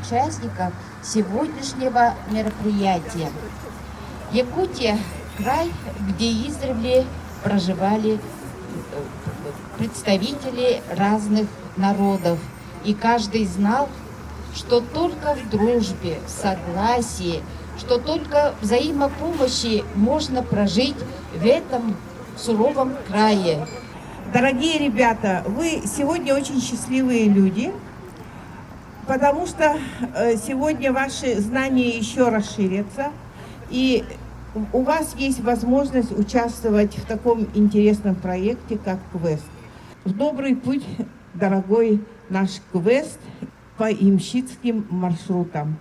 участников сегодняшнего мероприятия. Якутия – край, где издревле проживали представители разных народов. И каждый знал, что только в дружбе, в согласии, что только взаимопомощи можно прожить в этом суровом крае. Дорогие ребята, вы сегодня очень счастливые люди, потому что сегодня ваши знания еще расширятся, и у вас есть возможность участвовать в таком интересном проекте, как квест. В добрый путь, дорогой наш квест по ямщицким маршрутам.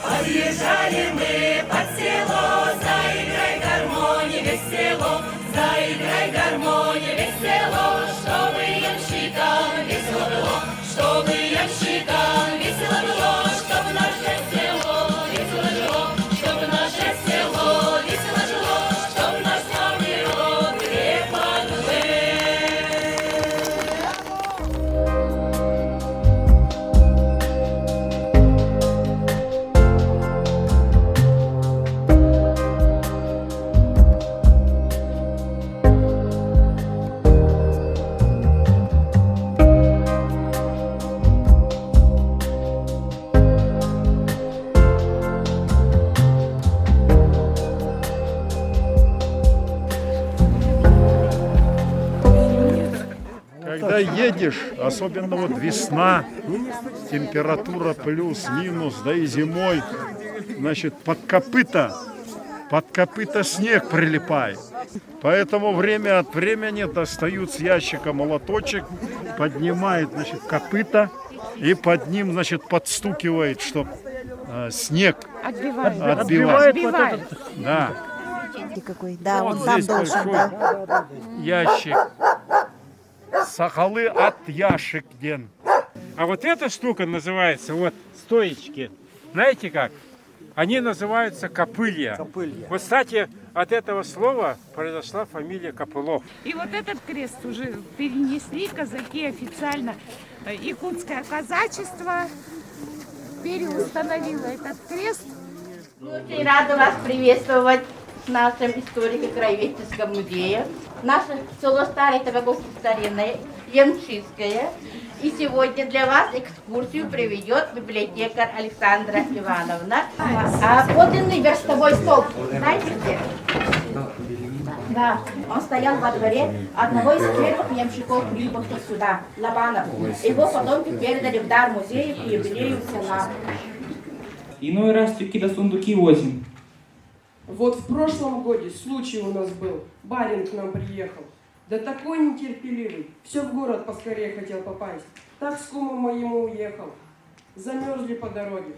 Подъезжали мы под село, заиграй гармония весело, заиграй гармония весело, чтобы ямщикам весело было, чтобы ямщикам весело было, чтобы наше село весело жило, чтобы наше село весело жило, чтобы наш славный род крепок был. Когда едешь, особенно вот весна, температура плюс-минус, да и зимой, значит, под копыта снег прилипает. Поэтому время от времени достают с ящика молоточек, поднимает, значит, копыта и под ним, значит, подстукивает, чтобы снег отбивать. Вот этот. Да. Какой? Да, Вот он там здесь должен, большой да. ящик. Сахалы от яшек ден. А вот эта штука называется, вот стоечки, знаете как? Они называются копылья. Вот, кстати, от этого слова произошла фамилия Копылов. И вот этот крест уже перенесли казаки официально. Якутское казачество переустановило этот крест. Мы очень рады вас приветствовать в нашем историко-краеведческом музее. Наше село Старое Табаковское старинное, Ямщицкое. И сегодня для вас экскурсию приведет библиотекарь Александра Ивановна. А подлинный верстовой столб, знаете где? Да, он стоял во дворе одного из первых ямщиков, прибывших сюда, Лобанов. Его потомки передали в дар музею к юбилею села. Иной раз тюки да сундуки возим. Вот в прошлом году случай у нас был. Барин к нам приехал. Да такой нетерпеливый. Все в город поскорее хотел попасть. Так с кумом моему уехал. Замерзли по дороге.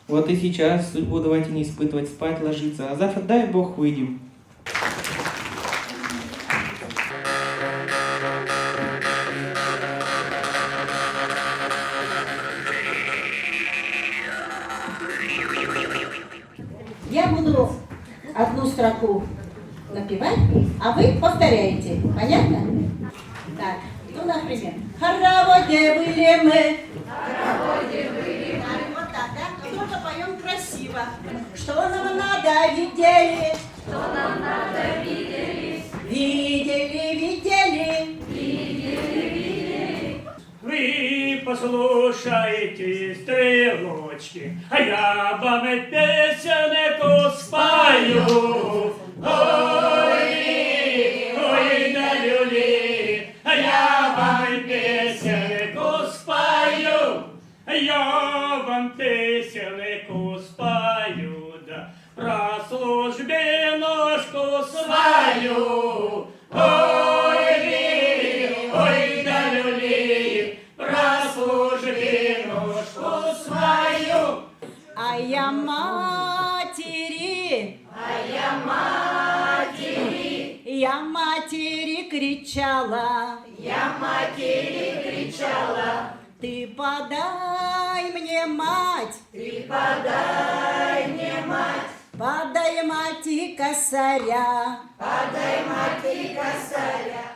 Вот и сейчас судьбу давайте не испытывать, спать ложиться. А завтра, дай Бог, выйдем. Я буду одну строку напевать, а вы повторяете. Понятно? Так, ну, например. Хороводе были мы. Хороводе были мы. Вот так, да? Только поем красиво. Что нам надо, видели? Что нам надо, видели? Видели, видели. Видели, видели. Вы послушайте, стрелочки, а я вам песенку спою. Ой, ой, да люли, а я вам песенку спою. Я вам песенку спою, да про службинушку свою. Ой, ой, да люли, про службинушку свою. А я матери. Я матери кричала. Я матери кричала. Ты подай мне мать. Ты подай мне мать. Подай мать и косаря. Подай мать и косаря.